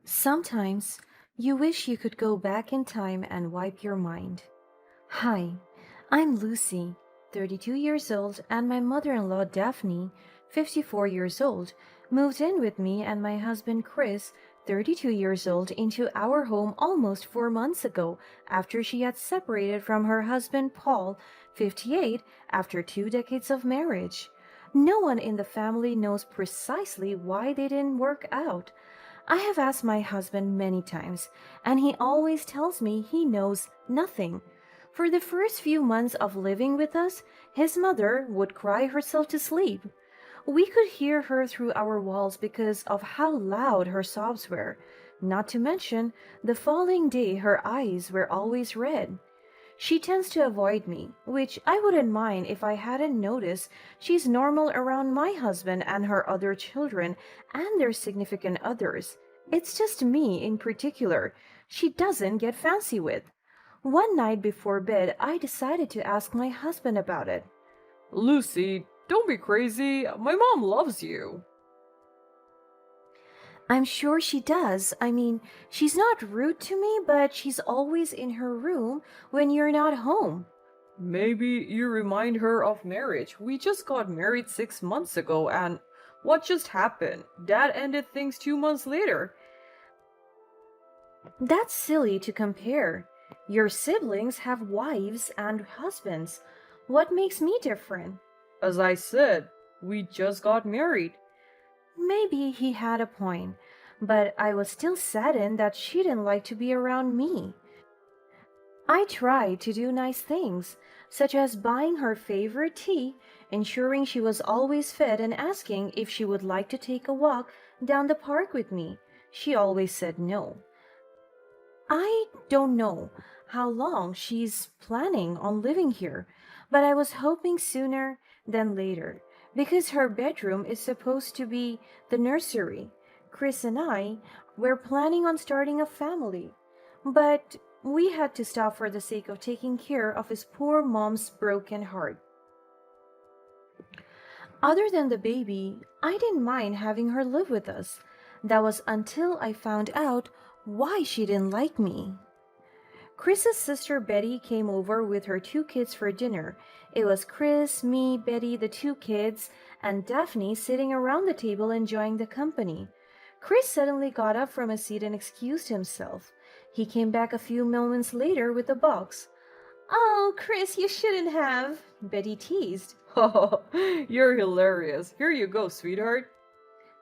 Sometimes you wish you could go back in time and wipe your mind. Hi, I'm Lucy, 32 years old, and my mother in law Daphne, 54 years old, moved in with me and my husband Chris, 32 years old, into our home almost 4 months ago after she had separated from her husband Paul, 58, after 2 decades of marriage. No one in the family knows precisely why they didn't work out. I have asked my husband many times, and he always tells me he knows nothing. For the first few months of living with us, his mother would cry herself to sleep. We could hear her through our walls because of how loud her sobs were. Not to mention, the following day her eyes were always red. She tends to avoid me, which I wouldn't mind if I hadn't noticed she's normal around my husband and her other children and their significant others. It's just me in particular she doesn't get fancy with. One night before bed, I decided to ask my husband about it. Lucy, don't be crazy. My mom loves you. I'm sure she does. I mean, she's not rude to me, but she's always in her room when you're not home. Maybe you remind her of marriage. We just got married 6 months ago, and what just happened? Dad ended things 2 months later. That's silly to compare. Your siblings have wives and husbands. What makes me different? As I said, we just got married. Maybe he had a point, but I was still saddened that she didn't like to be around me. I tried to do nice things, such as buying her favorite tea, ensuring she was always fed, and asking if she would like to take a walk down the park with me. She always said no. I don't know how long she's planning on living here, but I was hoping sooner than later because her bedroom is supposed to be the nursery. Chris and I were planning on starting a family, but we had to stop for the sake of taking care of his poor mom's broken heart. Other than the baby, I didn't mind having her live with us. That was until I found out why she didn't like me. Chris's sister Betty came over with her two kids for dinner. It was Chris, me, Betty, the two kids, and Daphne sitting around the table enjoying the company. Chris suddenly got up from his seat and excused himself. He came back a few moments later with a box. Oh, Chris, you shouldn't have, Betty teased. Oh, you're hilarious. Here you go, sweetheart.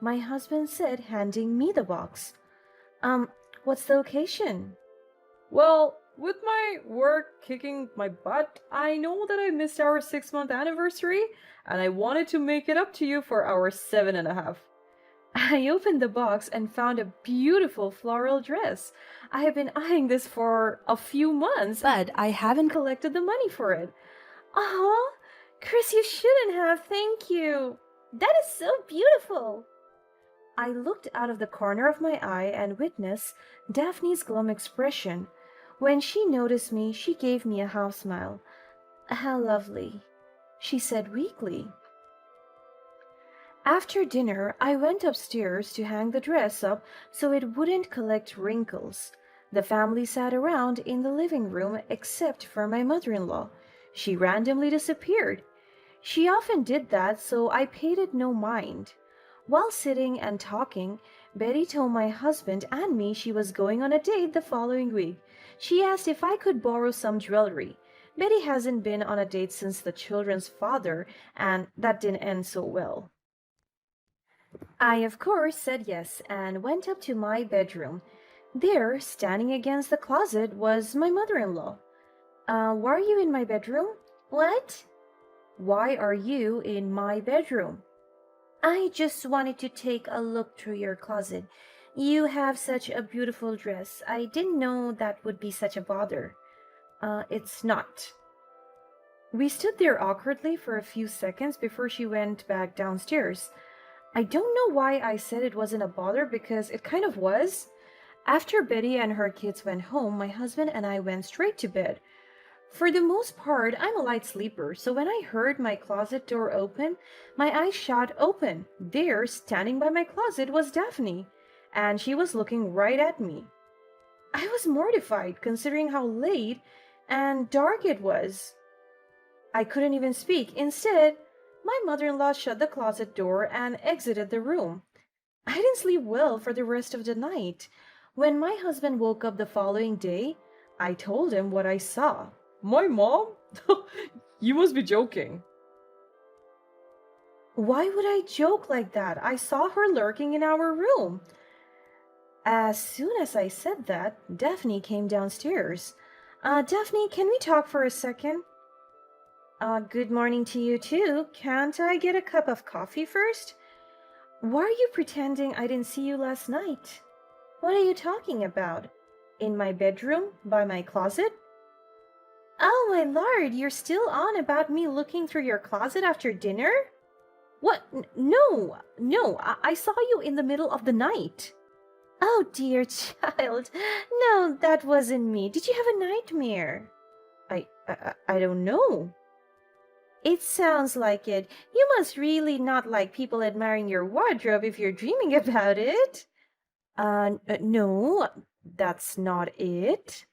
My husband said, handing me the box. Um, what's the occasion? Well, with my work kicking my butt, I know that I missed our 6 month anniversary, and I wanted to make it up to you for our seven and a half. I opened the box and found a beautiful floral dress. I have been eyeing this for a few months, but I haven't collected the money for it. Oh, Chris, you shouldn't have. Thank you. That is so beautiful. I looked out of the corner of my eye and witnessed Daphne's glum expression. When she noticed me, she gave me a half smile. How lovely, she said weakly. After dinner, I went upstairs to hang the dress up so it wouldn't collect wrinkles. The family sat around in the living room except for my mother in law. She randomly disappeared. She often did that, so I paid it no mind. While sitting and talking, Betty told my husband and me she was going on a date the following week. She asked if I could borrow some jewelry. Betty hasn't been on a date since the children's father, and that didn't end so well. I, of course, said yes and went up to my bedroom. There, standing against the closet, was my mother in law. Why are you in my bedroom? What? Why are you in my bedroom? I just wanted to take a look through your closet. You have such a beautiful dress. I didn't know that would be such a bother. It's not. We stood there awkwardly for a few seconds before she went back downstairs. I don't know why I said it wasn't a bother because it kind of was. After Betty and her kids went home, my husband and I went straight to bed. For the most part, I'm a light sleeper, so when I heard my closet door open, my eyes shot open. There, standing by my closet, was Daphne. and she was looking right at me. I was mortified considering how late and dark it was. I couldn't even speak. Instead, my mother in law shut the closet door and exited the room. I didn't sleep well for the rest of the night. When my husband woke up the following day, I told him what I saw. My mom? You must be joking. Why would I joke like that? I saw her lurking in our room. As soon as I said that, Daphne came downstairs. Daphne, can we talk for a second? Good morning to you too. Can't I get a cup of coffee first? Why are you pretending I didn't see you last night? What are you talking about? In my bedroom? By my closet? Oh my lord, you're still on about me looking through your closet after dinner? What? No, I saw you in the middle of the night. Oh dear child, no, that wasn't me. Did you have a nightmare? I don't know. It sounds like it. You must really not like people admiring your wardrobe if you're dreaming about it. No, that's not it.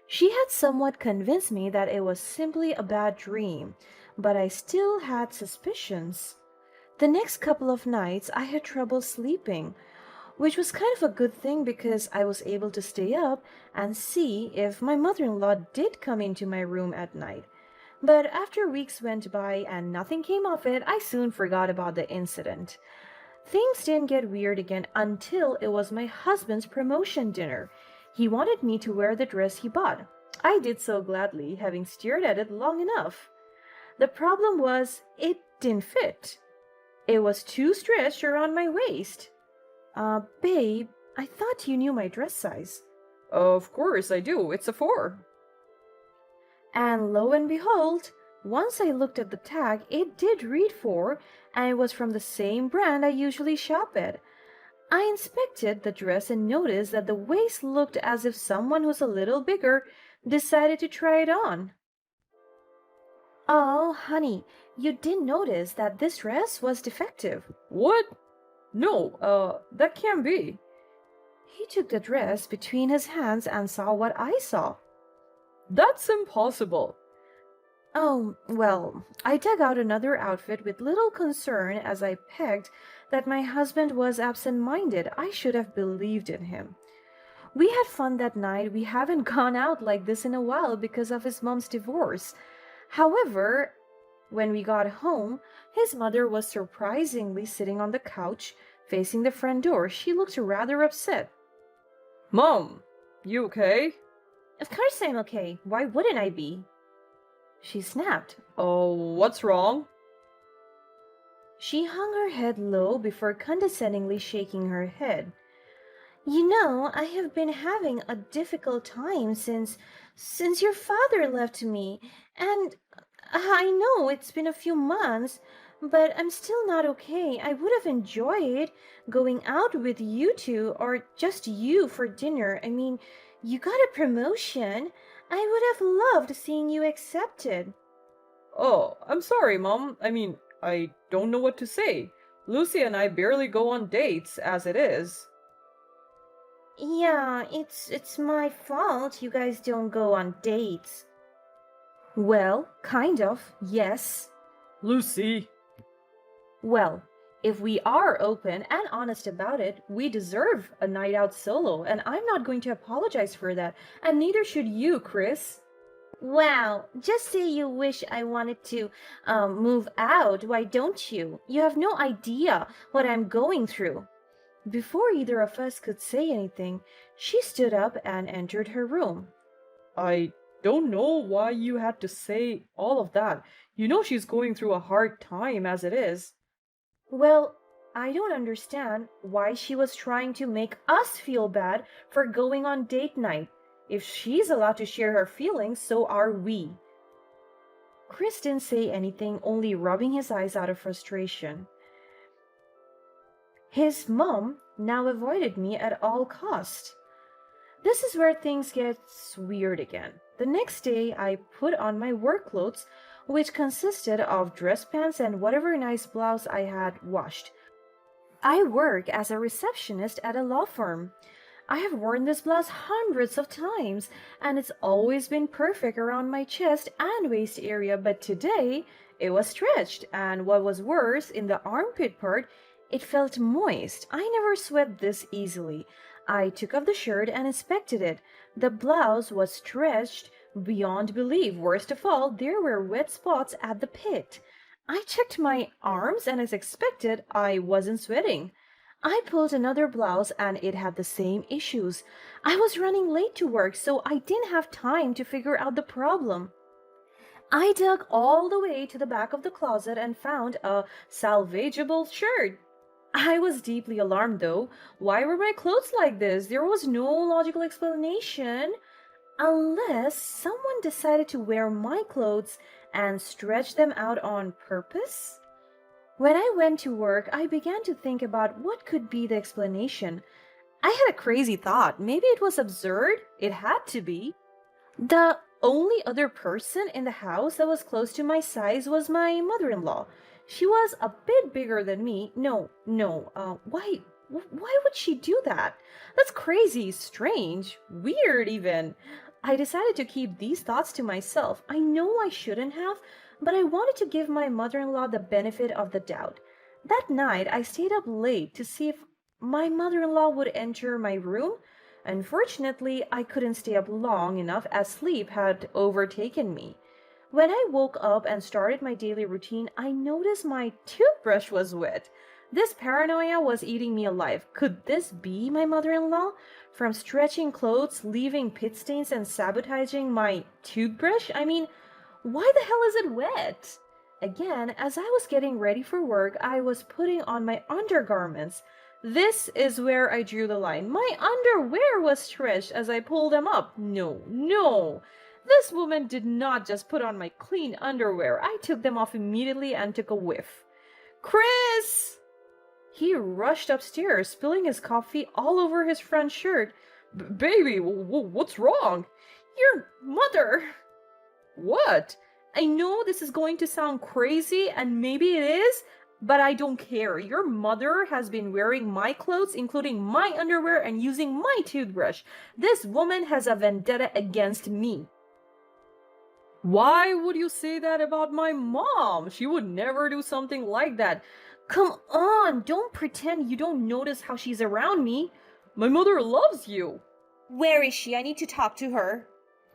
She had somewhat convinced me that it was simply a bad dream, but I still had suspicions. The next couple of nights I had trouble sleeping, which was kind of a good thing because I was able to stay up and see if my mother-in-law did come into my room at night. But after weeks went by and nothing came of it, I soon forgot about the incident. Things didn't get weird again until it was my husband's promotion dinner. He wanted me to wear the dress he bought. I did so gladly, having stared at it long enough. The problem was, it didn't fit. It was too stretched around my waist. Babe, I thought you knew my dress size. Of course I do. It's a 4. And lo and behold, once I looked at the tag, it did read 4, and it was from the same brand I usually shop at. I inspected the dress and noticed that the waist looked as if someone who's a little bigger decided to try it on. Oh, honey, you did notice that this dress was defective. What? No, that can't be. He took the dress between his hands and saw what I saw. That's impossible. Oh, well, I dug out another outfit with little concern as I pegged that my husband was absent-minded. I should have believed in him. We had fun that night. We haven't gone out like this in a while because of his mom's divorce. However, when we got home, his mother was surprisingly sitting on the couch, facing the front door. She looked rather upset. Mom, you okay? Of course I'm okay. Why wouldn't I be? She snapped. Oh, what's wrong? She hung her head low before condescendingly shaking her head. You know, I have been having a difficult time since your father left me, and I know it's been a few months, but I'm still not okay. I would have enjoyed going out with you two or just you for dinner. I mean, you got a promotion. I would have loved seeing you accepted. Oh, I'm sorry, Mom. I don't know what to say. Lucy and I barely go on dates as it is. Yeah, it's my fault you guys don't go on dates. Well, kind of, yes. Lucy. Well, if we are open and honest about it, we deserve a night out solo, and I'm not going to apologize for that, and neither should you, Chris. Wow, just say you wish I wanted to move out, why don't you? You have no idea what I'm going through. Before either of us could say anything, she stood up and entered her room. I don't know why you had to say all of that. You know she's going through a hard time as it is. Well, I don't understand why she was trying to make us feel bad for going on date night. If she's allowed to share her feelings, so are we. Chris didn't say anything, only rubbing his eyes out of frustration. His mom now avoided me at all cost. This is where things get weird again. The next day, I put on my work clothes, which consisted of dress pants and whatever nice blouse I had washed. I work as a receptionist at a law firm. I have worn this blouse hundreds of times, and it's always been perfect around my chest and waist area, but today it was stretched, and what was worse, in the armpit part, it felt moist. I never sweat this easily. I took off the shirt and inspected it. The blouse was stretched beyond belief. Worst of all, there were wet spots at the pit. I checked my arms, and as expected, I wasn't sweating. I pulled another blouse and it had the same issues. I was running late to work, so I didn't have time to figure out the problem. I dug all the way to the back of the closet and found a salvageable shirt. I was deeply alarmed though. Why were my clothes like this? There was no logical explanation. Unless someone decided to wear my clothes and stretch them out on purpose? When I went to work, I began to think about what could be the explanation. I had a crazy thought. Maybe it was absurd. It had to be. The only other person in the house that was close to my size was my mother-in-law. She was a bit bigger than me. Why would she do that? That's crazy, strange, weird even. I decided to keep these thoughts to myself. I know I shouldn't have, but I wanted to give my mother-in-law the benefit of the doubt. That night, I stayed up late to see if my mother-in-law would enter my room. Unfortunately, I couldn't stay up long enough as sleep had overtaken me. When I woke up and started my daily routine, I noticed my toothbrush was wet. This paranoia was eating me alive. Could this be my mother-in-law? From stretching clothes, leaving pit stains, and sabotaging my toothbrush? I mean, why the hell is it wet? Again, as I was getting ready for work, I was putting on my undergarments. This is where I drew the line. My underwear was stretched as I pulled them up. No. This woman did not just put on my clean underwear. I took them off immediately and took a whiff. Chris! He rushed upstairs, spilling his coffee all over his front shirt. Baby, what's wrong? Your mother! What? I know this is going to sound crazy, and maybe it is, but I don't care. Your mother has been wearing my clothes, including my underwear, and using my toothbrush. This woman has a vendetta against me. Why would you say that about my mom? She would never do something like that. Come on, don't pretend you don't notice how she's around me. My mother loves you. Where is she? I need to talk to her.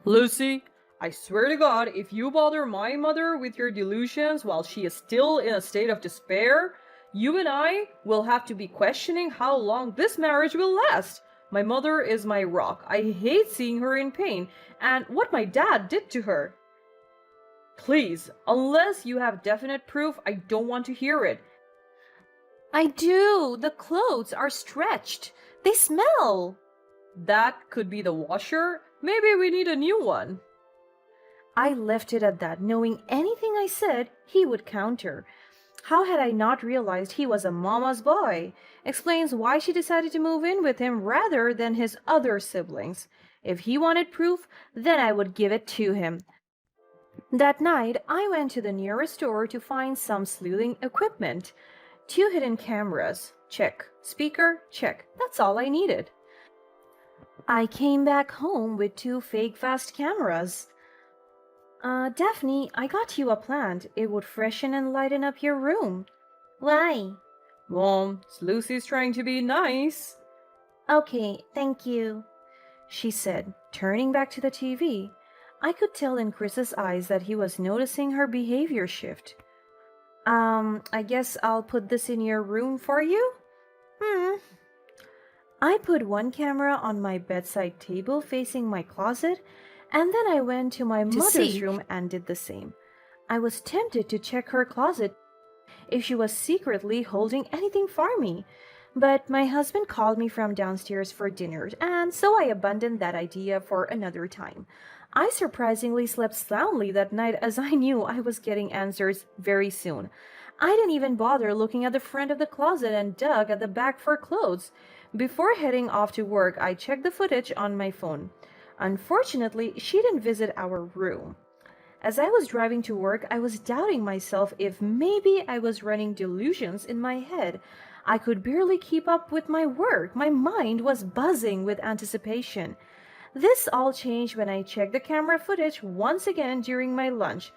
Lucy, I swear to God, if you bother my mother with your delusions while she is still in a state of despair, you and I will have to be questioning how long this marriage will last. My mother is my rock. I hate seeing her in pain, and what my dad did to her. Please, unless you have definite proof, I don't want to hear it. I do. The clothes are stretched. They smell. That could be the washer. Maybe we need a new one. I left it at that, knowing anything I said, he would counter. How had I not realized he was a mama's boy? Explains why she decided to move in with him rather than his other siblings. If he wanted proof, then I would give it to him. That night, I went to the nearest store to find some sleuthing equipment. 2 hidden cameras. Check. Speaker. Check. That's all I needed. I came back home with 2 fake fast cameras. Daphne, I got you a plant. It would freshen and lighten up your room. Why? Well, Lucy's trying to be nice. Okay, thank you, she said, turning back to the TV. I could tell in Chris's eyes that he was noticing her behavior shift. I guess I'll put this in your room for you? I put 1 camera on my bedside table facing my closet, and then I went to my mother's room and did the same. I was tempted to check her closet if she was secretly holding anything for me, but my husband called me from downstairs for dinner, and so I abandoned that idea for another time. I surprisingly slept soundly that night as I knew I was getting answers very soon. I didn't even bother looking at the front of the closet and dug at the back for clothes. Before heading off to work, I checked the footage on my phone. Unfortunately, she didn't visit our room. As I was driving to work, I was doubting myself if maybe I was running delusions in my head. I could barely keep up with my work. My mind was buzzing with anticipation. This all changed when I checked the camera footage once again during my lunch.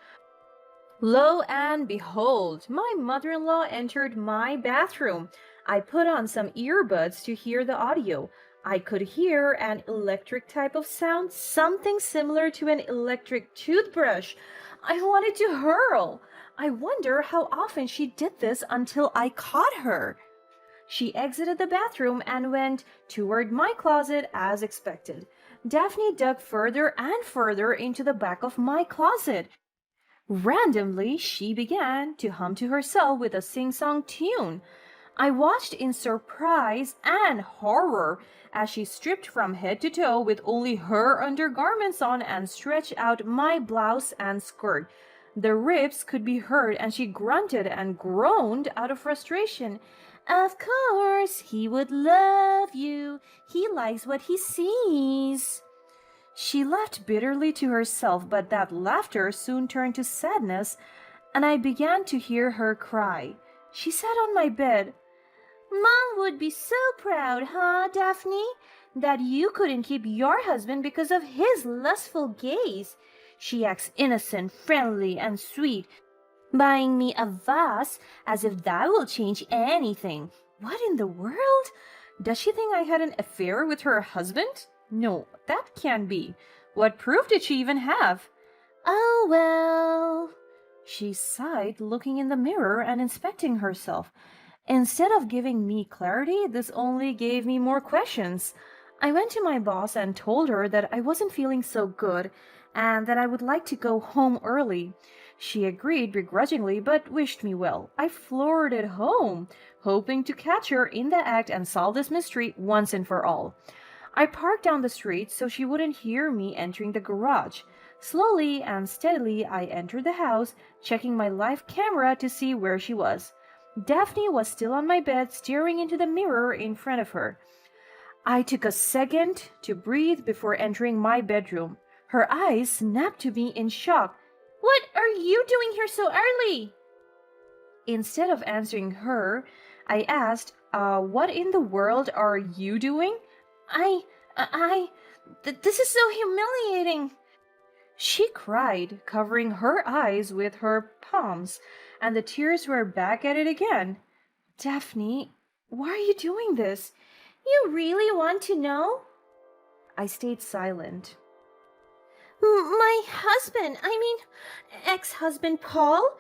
Lo and behold, my mother in law entered my bathroom. I put on some earbuds to hear the audio. I could hear an electric type of sound, something similar to an electric toothbrush. I wanted to hurl. I wonder how often she did this until I caught her. She exited the bathroom and went toward my closet as expected. Daphne dug further and further into the back of my closet. Randomly, she began to hum to herself with a sing-song tune. I watched in surprise and horror as she stripped from head to toe with only her undergarments on and stretched out my blouse and skirt. The ribs could be heard and she grunted and groaned out of frustration. Of course, he would love you. He likes what he sees. She laughed bitterly to herself, but that laughter soon turned to sadness, and I began to hear her cry. She sat on my bed. Mom would be so proud, huh, Daphne? That you couldn't keep your husband because of his lustful gaze. She acts innocent, friendly, and sweet, buying me a vase as if that will change anything. What in the world? Does she think I had an affair with her husband? No, that can't be. What proof did she even have? Oh, well. She sighed, looking in the mirror and inspecting herself. Instead of giving me clarity, this only gave me more questions. I went to my boss and told her that I wasn't feeling so good and that I would like to go home early. She agreed begrudgingly but wished me well. I flirted home, hoping to catch her in the act and solve this mystery once and for all. I parked down the street so she wouldn't hear me entering the garage. Slowly and steadily, I entered the house, checking my live camera to see where she was. Daphne was still on my bed, staring into the mirror in front of her. I took a second to breathe before entering my bedroom. Her eyes snapped to me in shock. What are you doing here so early? Instead of answering her, I asked, what in the world are you doing? This is so humiliating. She cried, covering her eyes with her palms, and the tears were back at it again. Daphne, why are you doing this? You really want to know? I stayed silent. My husband, ex-husband Paul,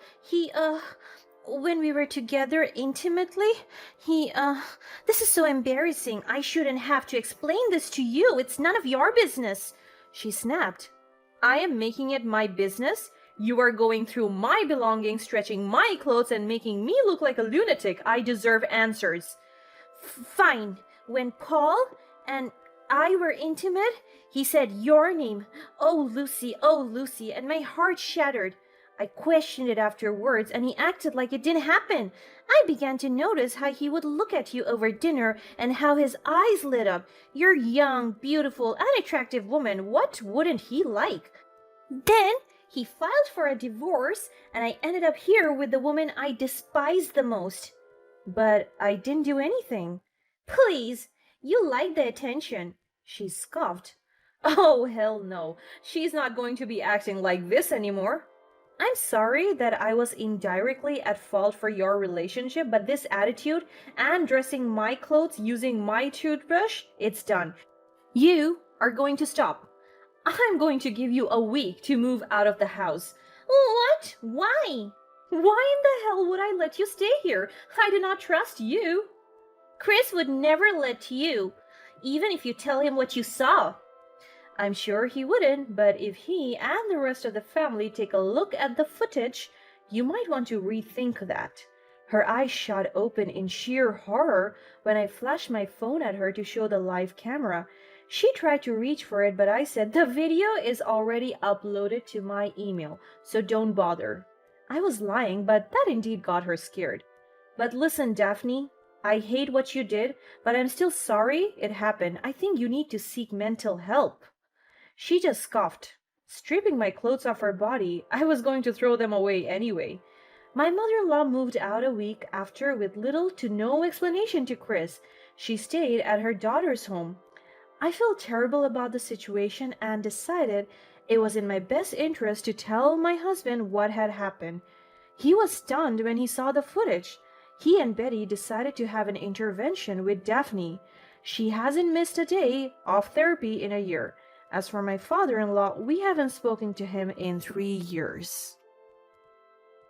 when we were together intimately, this is so embarrassing. I shouldn't have to explain this to you. It's none of your business. She snapped. I am making it my business? You are going through my belongings, stretching my clothes, and making me look like a lunatic. I deserve answers. Fine. When Paul and I were intimate, he said your name. Oh, Lucy, and my heart shattered. I questioned it afterwards, and he acted like it didn't happen. I began to notice how he would look at you over dinner and how his eyes lit up. You're young, beautiful, and attractive woman. What wouldn't he like? Then he filed for a divorce, and I ended up here with the woman I despised the most. But I didn't do anything. Please, you like the attention. She scoffed. Oh, hell no. She's not going to be acting like this anymore. I'm sorry that I was indirectly at fault for your relationship, but this attitude and dressing my clothes using my toothbrush, it's done. You are going to stop. I'm going to give you a week to move out of the house. What? Why? Why in the hell would I let you stay here? I do not trust you. Chris would never let you, even if you tell him what you saw. I'm sure he wouldn't, but if he and the rest of the family take a look at the footage, you might want to rethink that. Her eyes shot open in sheer horror when I flashed my phone at her to show the live camera. She tried to reach for it, but I said, the video is already uploaded to my email, so don't bother. I was lying, but that indeed got her scared. But listen, Daphne, I hate what you did, but I'm still sorry it happened. I think you need to seek mental help. She just scoffed. Stripping my clothes off her body, I was going to throw them away anyway. My mother-in-law moved out a week after with little to no explanation to Chris. She stayed at her daughter's home. I felt terrible about the situation and decided it was in my best interest to tell my husband what had happened. He was stunned when he saw the footage. He and Betty decided to have an intervention with Daphne. She hasn't missed a day of therapy in a year. As for my father in law, we haven't spoken to him in 3 years.